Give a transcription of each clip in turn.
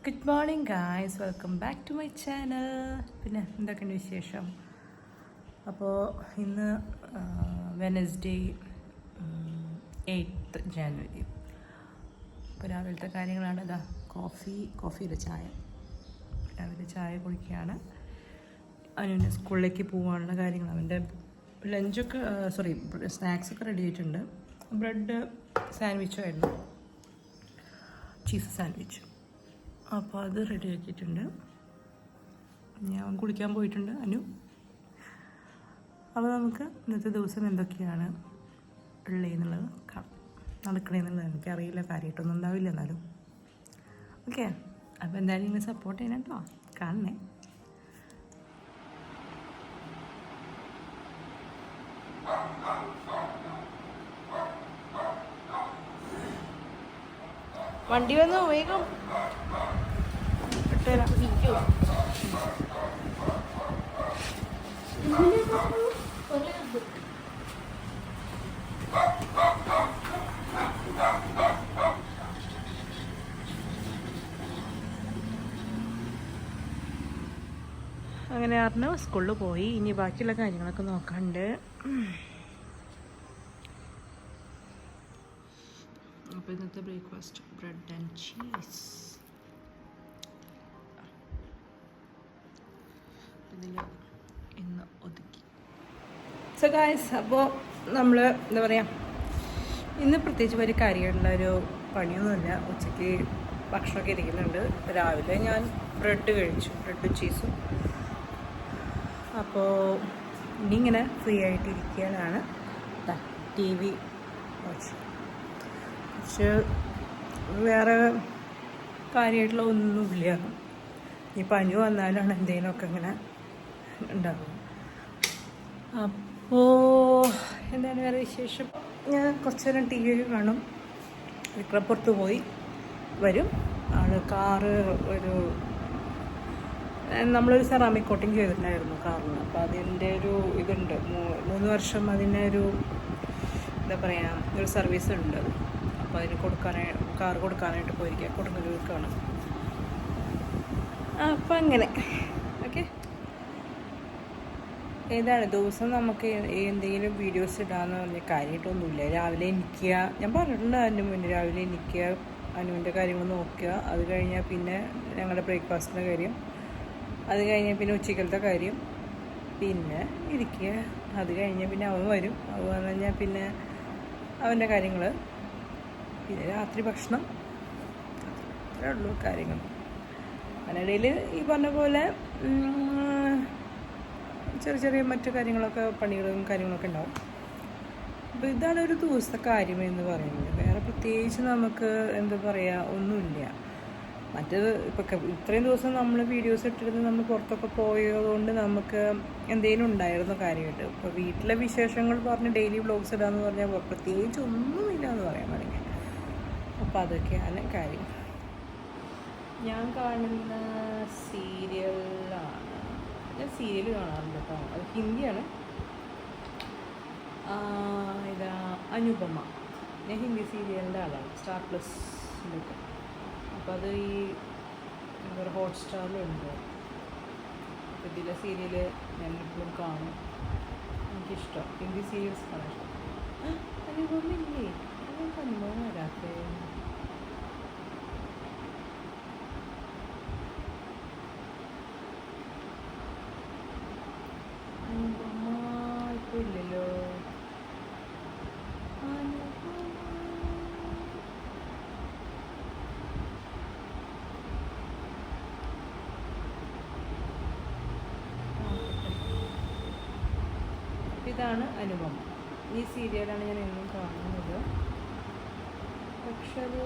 Good morning guys, welcome back to my channel. പിന്നെ എന്തൊക്കെയുണ്ട് വിശേഷം? അപ്പോൾ ഇന്ന് വെനസ്ഡേ 8 ജാനുവരി. അപ്പോൾ രാവിലത്തെ കാര്യങ്ങളാണ്. ഇതാ കോഫിയുടെ ചായ, രാവിലെ ചായ കുടിക്കുകയാണ്. അനുവിൻ്റെ സ്കൂളിലേക്ക് പോകാനുള്ള കാര്യങ്ങൾ, അവൻ്റെ ലഞ്ചൊക്കെ സ്നാക്സൊക്കെ റെഡി ആയിട്ടുണ്ട്. ബ്രെഡ് സാൻഡ്വിച്ചും ആയിരുന്നു, ചീസ് സാൻഡ്വിച്ച്. അപ്പോൾ അത് റെഡി ആക്കിയിട്ടുണ്ട്. ഞാൻ കുളിക്കാൻ പോയിട്ടുണ്ട് അനു. അപ്പോൾ നമുക്ക് ഇന്നത്തെ ദിവസം എന്തൊക്കെയാണ് ഉള്ളതെന്നുള്ളത് കാണാം. നടക്കണേന്നുള്ളത് എനിക്കറിയില്ല, കാര്യമായിട്ടൊന്നും ഉണ്ടാവില്ല എന്നാലും. ഓക്കെ, അപ്പോൾ എന്തായാലും നിങ്ങൾ സപ്പോർട്ട് ചെയ്യണം കേട്ടോ, കാണണേ. വണ്ടി വന്നു, വേഗം ഇട്ടുതരാം. അങ്ങനെ അറിഞ്ഞ സ്കൂളിൽ പോയി. ഇനി ബാക്കിയുള്ള കാര്യങ്ങളൊക്കെ നോക്കാണ്ട്. അപ്പോൾ ഇന്നത്തെ ബ്രേക്ക്ഫാസ്റ്റ് ബ്രെഡ് ആൻഡ് ചീസ്. ഇതിൽ ഇന്ന് ഒതുക്കി. സോ ഗായ്സ്, അപ്പോൾ നമ്മൾ എന്താ പറയുക, ഇന്ന് പ്രത്യേകിച്ച് ഒരു കാര്യമുള്ളൊരു പണിയൊന്നുമില്ല. ഉച്ചയ്ക്ക് ഭക്ഷണമൊക്കെ ഇരിക്കുന്നുണ്ട്. രാവിലെ ഞാൻ ബ്രെഡ് കഴിച്ചു, ബ്രെഡും ചീസും. അപ്പോൾ ഇനി ഇങ്ങനെ ഫ്രീ ആയിട്ടിരിക്കാനാണ്. ടി വി വാച്ച്. പക്ഷേ വേറെ കാര്യമായിട്ടുള്ള ഒന്നുമില്ല. ഈ പനി വന്നാലാണ് എന്തെങ്കിലുമൊക്കെ ഇങ്ങനെ ഉണ്ടാകും. അപ്പോൾ എന്താണ് വേറെ വിശേഷം? ഞാൻ കുറച്ച് നേരം ടി വി കാണും. വിക്രപ്പുറത്ത് പോയി വരും. കാറ് നമ്മളൊരു സെറാമിക് കോട്ടിങ് ചെയ്തിട്ടുണ്ടായിരുന്നു കാറിന്. അപ്പോൾ അതിൻ്റെ ഒരു ഇതുണ്ട്, 3 വർഷം അതിൻ്റെ ഒരു എന്താ പറയുക, ഒരു സർവീസ് ഉണ്ട്. അപ്പോൾ അതിന് കാർ കൊടുക്കാനായിട്ട് പോയിരിക്കുക, കൊടുങ്ങല്ലൂർക്കാണ്. അപ്പം അങ്ങനെ ഓക്കെ. ഏതാണ് ദിവസം നമുക്ക് എന്തെങ്കിലും വീഡിയോസ് ഇടാമെന്ന് പറഞ്ഞ കാര്യമായിട്ടൊന്നുമില്ല. രാവിലെ എണീക്കുക, ഞാൻ പറഞ്ഞിട്ടുണ്ട് അതിന് മുന്നേ, രാവിലെ എണീക്കുക, അനുവിൻ്റെ കാര്യങ്ങൾ നോക്കുക. അത് കഴിഞ്ഞാൽ പിന്നെ ഞങ്ങളുടെ ബ്രേക്ക്ഫാസ്റ്റിൻ്റെ കാര്യം, അത് കഴിഞ്ഞാൽ പിന്നെ ഉച്ചക്കലത്തെ കാര്യം, പിന്നെ ഇരിക്കുക. അത് കഴിഞ്ഞാൽ പിന്നെ അവൻ വരും, അവൻ വന്നു കഴിഞ്ഞാൽ പിന്നെ അവൻ്റെ കാര്യങ്ങൾ, പിന്നെ രാത്രി ഭക്ഷണം. അത്രേ ഉള്ളൂ കാര്യങ്ങൾ. അതിനിടയിൽ ഈ പറഞ്ഞ പോലെ ചെറിയ മറ്റു കാര്യങ്ങളൊക്കെ, പണികളും കാര്യങ്ങളൊക്കെ ഉണ്ടാവും. അപ്പോൾ ഇതാണ് ഒരു ദിവസത്തെ കാര്യമെന്ന് പറയുന്നത്. വേറെ പ്രത്യേകിച്ച് നമുക്ക് എന്താ പറയുക ഒന്നുമില്ല. മറ്റേത് ഇപ്പോൾ ഇത്രയും ദിവസം നമ്മൾ വീഡിയോസ് ഇട്ടിരുന്ന് നമ്മൾ പുറത്തൊക്കെ പോയതുകൊണ്ട് നമുക്ക് എന്തെങ്കിലും ഉണ്ടായിരുന്നു കാര്യമായിട്ട്. ഇപ്പോൾ വീട്ടിലെ വിശേഷങ്ങൾ പറഞ്ഞ് ഡെയിലി വ്ലോഗ്സ് ഇടാമെന്ന് പറഞ്ഞാൽ പ്രത്യേകിച്ച് ഒന്നുമില്ല എന്ന് പറയാൻ വേണമെങ്കിൽ. അപ്പോൾ അതൊക്കെയാണ് കാര്യം. ഞാൻ കാണുന്ന സീരിയലാണ്, ഞാൻ സീരിയൽ കാണാറുണ്ട് കേട്ടോ. അത് ഹിന്ദിയാണ്. ഇതാ അനുപമ. ഞാൻ ഹിന്ദി സീരിയലിൻ്റെ ആളാണ്, സ്റ്റാർ പ്ലസിൻ്റെ. അപ്പോൾ അത് ഈ എന്താ പറയുക, ഹോട്ട്സ്റ്റാറിലുണ്ട്. അപ്പോൾ ഇതിലെ സീരിയൽ ഞാൻ എപ്പോഴും കാണും, എനിക്കിഷ്ടം. ഹിന്ദി സീരിയൽസ് കാണാൻ ഇഷ്ടം. അനുപമ ഇല്ലേ, അത് അനുഭവം വരാത്തേ. അനുപമ ഇപ്പോൾ ഇല്ലല്ലോ. ഇതാണ് അനുപമ. ഈ സീരിയലാണ് ഞാൻ എന്നും കാണുന്നത്. പക്ഷെ അത്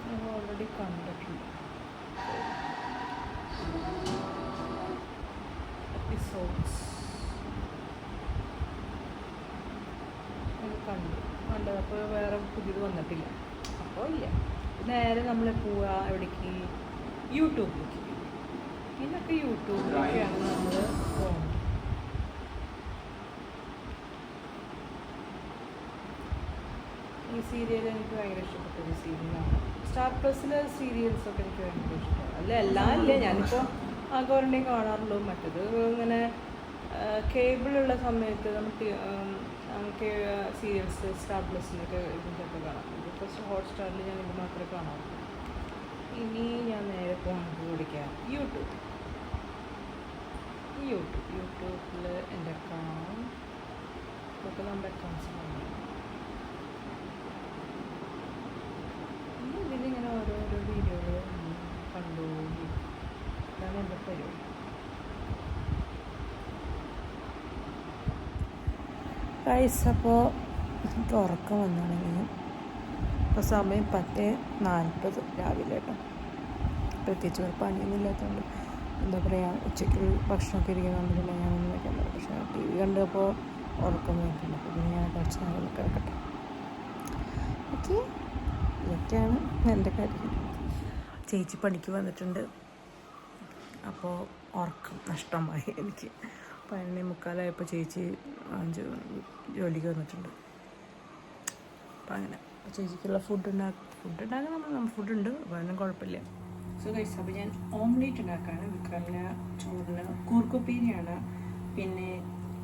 ഞാൻ ഓൾറെഡി കണ്ടിട്ടുണ്ട്. എപ്പിസോഡ്സ് കണ്ടത്. അപ്പോൾ വേറെ പുതിയത് വന്നിട്ടില്ല. അപ്പോൾ ഇല്ല, നേരെ നമ്മൾ പോവുക എവിടേക്ക്, യൂട്യൂബിലേക്ക്. ഇതൊക്കെ യൂട്യൂബിലൊക്കെയാണ് നമ്മൾ പോകുന്നത്. ഈ സീരിയൽ എനിക്ക് ഭയങ്കര ഇഷ്ടപ്പെട്ടൊരു സീരിയലാണ്. സ്റ്റാർ പ്ലസിലെ സീരിയൽസൊക്കെ എനിക്ക് ഭയങ്കര ഇഷ്ടമാണ്. അല്ല എല്ലാം ഇല്ല, ഞാനിപ്പോൾ ആകെ ഒരെണ്ണം കാണാറുള്ളൂ. മറ്റത് ഇങ്ങനെ കേബിളുള്ള സമയത്ത് നമുക്ക് സീരിയൽസ് സ്റ്റാർ പ്ലസിലൊക്കെ ഇതിൻ്റെയൊക്കെ കാണാം. ഇതിപ്പോൾ ഹോട്ട്സ്റ്റാറിൽ ഞാൻ ഇത് മാത്രമേ കാണാറുള്ളൂ. ഇനി ഞാൻ നേരെ പോകാൻ പഠിക്കാം യൂട്യൂബിൽ എൻ്റെ അക്കൗണ്ട് ഇതൊക്കെ നമ്മുടെ അക്കൗണ്ട്സ് ഇതിലിങ്ങനെ ഓരോരോ വീഡിയോകൾ കണ്ടു. ഇതാണ് എൻ്റെ പരിപാടി. ഗൈസ്, അപ്പോൾ എനിക്ക് ഉറക്കം വന്നാണെങ്കിൽ ഇപ്പോൾ സമയം 10:40 രാവിലെ കേട്ടോ. പ്രത്യേകിച്ച് ഒരു പണിയൊന്നും ഇല്ലാത്തതുകൊണ്ട് എന്താ പറയുക, ഉച്ചയ്ക്ക് ഭക്ഷണമൊക്കെ ഇരിക്കുന്നുണ്ടെങ്കിൽ ഞാനൊന്നും വയ്ക്കാൻ പറ്റും. പക്ഷേ TV കണ്ടപ്പോൾ ഉറക്കം വരുന്നുണ്ട്. അപ്പോൾ പിന്നെ ഞാൻ കുറച്ച് നേരം കിടക്കട്ടെ. ഓക്കെ, ഇതൊക്കെയാണ് എൻ്റെ കാര്യം. ചേച്ചി പണിക്ക് വന്നിട്ടുണ്ട്. അപ്പോൾ ഉറക്കം നഷ്ടമായി എനിക്ക്. 11:45 ചേച്ചി ജോലിക്ക് വന്നിട്ടുണ്ട്. അപ്പം അങ്ങനെ ചേച്ചിക്കുള്ള ഫുഡ് ഉണ്ടാക്കാൻ നമ്മൾ ഫുഡുണ്ട്, അപ്പോൾ അതിനും കുഴപ്പമില്ല. സോ ഗൈസ്, അപ്പോൾ ഞാൻ ഓംലേറ്റ് ഉണ്ടാക്കാണ്. വിക്രമിന് ചോറിന് കൂർക്കുപ്പേരിയാണ്, പിന്നെ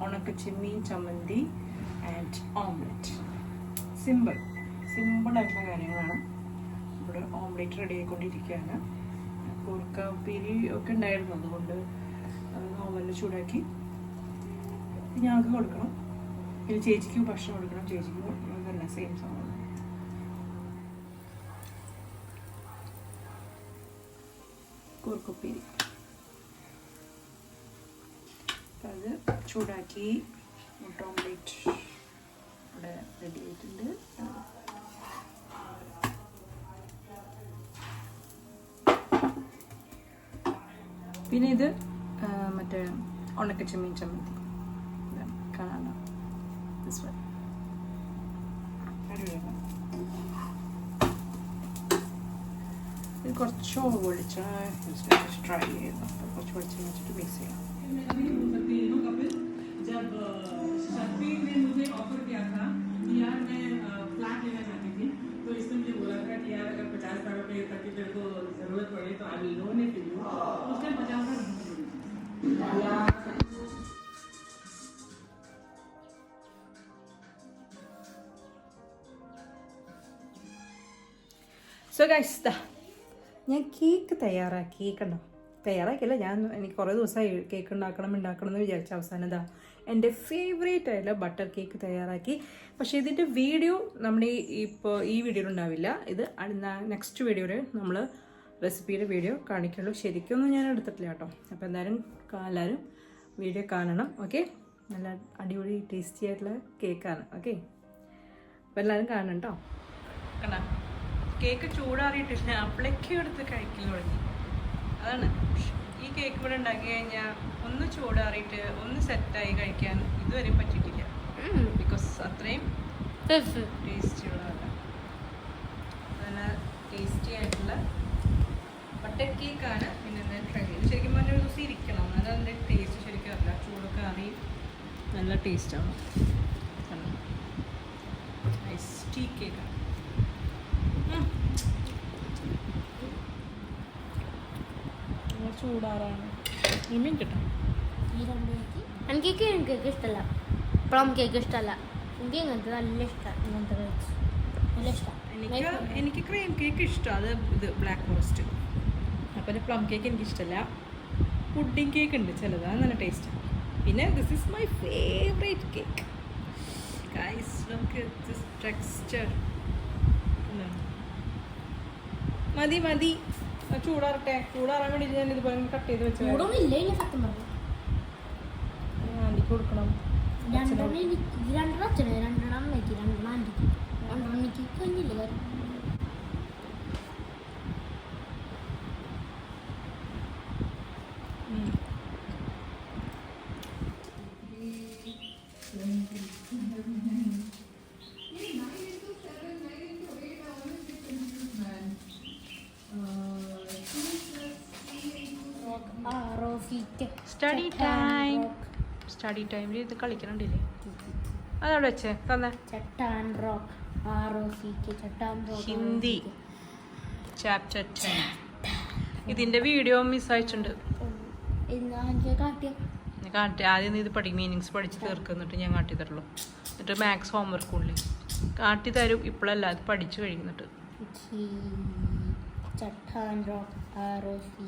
ഉണക്കച്ചെമ്മീൻ ചമ്മന്തി ആൻഡ് ഓംലെറ്റ്. സിമ്പിളായിട്ടുള്ള കാര്യങ്ങളാണ്. ഇവിടെ ഓംലേറ്റ് റെഡി ആയിക്കൊണ്ടിരിക്കുകയാണ്. കൂർക്കുപ്പേരി ഒക്കെ ഉണ്ടായിരുന്നു, അതുകൊണ്ട് ഓവനിൽ ചൂടാക്കി ഞങ്ങൾക്ക് കൊടുക്കണം. പിന്നെ ചേച്ചിക്ക് ഭക്ഷണം കൊടുക്കണം. ചേച്ചിക്ക് തന്നെ സെയിം സംഭവം. കൂർക്കുപ്പേരി അത് ചൂടാക്കി മുട്ട ഓംലേറ്റ് ഇവിടെ റെഡി ആയിട്ടുണ്ട്. പിന്നെ ഇത് മറ്റേ ഉണക്കച്ചെമ്മീൻ ചമ്മന്തി കാണാം. ഇത് കുറച്ച് വെളിച്ചെണ്ണ ട്രൈ ചെയ്തു. കുറച്ച് വെളിച്ചെണ്ണ വെച്ചിട്ട് മിക്സ് ചെയ്യാം. जब शक्ति ने मुझे ऑफर किया था कि यार मैं फ्लैट लेना चाहती थी, तो इसने मुझे बोला था कि यार अगर 50,000 रुपये तक की तेरे को जरूरत पड़े तो I will loan it you. उसने 50,000 സോ ഗൈസ്, ഞാൻ കേക്ക് തയ്യാറാക്കിയല്ല, എനിക്ക് കുറേ ദിവസമായി കേക്ക് ഉണ്ടാക്കണം എന്ന് വിചാരിച്ച അവസാനം എൻ്റെ ഫേവറേറ്റ് ആയിട്ടുള്ള ബട്ടർ കേക്ക് തയ്യാറാക്കി. പക്ഷേ ഇതിൻ്റെ വീഡിയോ നമ്മുടെ ഇപ്പോൾ ഈ വീഡിയോയിൽ ഉണ്ടാവില്ല. ഇത് നെക്സ്റ്റ് വീഡിയോയിൽ നമ്മൾ റെസിപ്പിയുടെ വീഡിയോ കാണിക്കുള്ളൂ. ശരിക്കൊന്നും ഞാൻ എടുത്തിട്ടില്ല കേട്ടോ. അപ്പോൾ എല്ലാവരും വീഡിയോ കാണണം. ഓക്കെ, നല്ല അടിപൊളി ടേസ്റ്റി ആയിട്ടുള്ള കേക്കാണ്. ഓക്കെ, അപ്പോൾ എല്ലാവരും കാണണം കേട്ടോ. കണ്ടാ, കേക്ക് ചൂടാറിയിട്ടില്ല, അപ്പോഴേക്കും എടുത്ത് കഴിക്കൽ തുടങ്ങി. അതാണ് ഈ കേക്ക് ഇവിടെ ഉണ്ടാക്കി കഴിഞ്ഞാൽ ഒന്ന് ചൂടാറിയിട്ട് ഒന്ന് സെറ്റായി കഴിക്കാൻ ഇതുവരെ പറ്റിയിട്ടില്ല. ബിക്കോസ് അത്രയും ടേസ്റ്റിയുള്ളതല്ല. നല്ല ടേസ്റ്റി ആയിട്ടുള്ള ബട്ടർ കേക്കാണ്. പിന്നെ എന്താ ട്രൈ ചെയ്ത് ശരിക്കും പറഞ്ഞാൽ ഒരു ദിവസം ഇരിക്കണം, എന്നാലും അതിൻ്റെ ടേസ്റ്റ് ശരിക്കും അറിയില്ല. ചൂടൊക്കെ അറിയും, നല്ല ടേസ്റ്റാണ്. ഐസ് ടീ കേക്കാണ്. ചൂടാറാണ് ഇനിയും കിട്ടും. എനിക്ക് കേക്ക് ഇഷ്ടമല്ല, പ്ലം കേക്ക് ഇഷ്ടമല്ല. എനിക്ക് ഇങ്ങനത്തെ നല്ല ഇഷ്ടമാണ്. ഇങ്ങനത്തെ നല്ല ഇഷ്ടമാണ്. എനിക്ക് ക്രീം കേക്ക് ഇഷ്ടമാണ്. ഇത് ബ്ലാക്ക് ഫോറസ്റ്റ്. അപ്പോൾ പ്ലം കേക്ക് എനിക്ക് ഇഷ്ടമല്ല. പുഡിങ് കേക്ക് ഉണ്ട് ചിലത്, അത് നല്ല ടേസ്റ്റ്. പിന്നെ this is my favourite cake guys. നമുക്ക് ടെക്സ്ചർ മതി ചൂടാറാൻ വേണ്ടി ഞാൻ ഇതുപോലെ കട്ട് ചെയ്ത് വെച്ചു. ആൻറ്റിക്ക് കൊടുക്കണം. സ്റ്റഡി ടൈമിൽ ഇത് കളിക്കണുണ്ടില്ലേ? അതവിടെ വെച്ചേ തന്നെ. Chattan rock ROCK chattan rock Hindi chapter 10. ഇതിന്റെ വീഡിയോ മിസ് അയച്ചിട്ടുണ്ട്. എനിക്ക് കാട്ടിയ കാട്ടി ആദ്യം ഇത് മീനിങ്സ് പഠിച്ച് തീർക്കുന്നിട്ട് ഞാൻ കാട്ടി തരുള്ളൂ. എന്നിട്ട് മാത്സ് ഹോംവർക്ക് ഉള്ളി കാട്ടി തരും. ഇപ്പോഴല്ല, അത് പഠിച്ചു കഴിയുന്നിട്ട്. ചട്ടാൻ റോക്ക് ROCK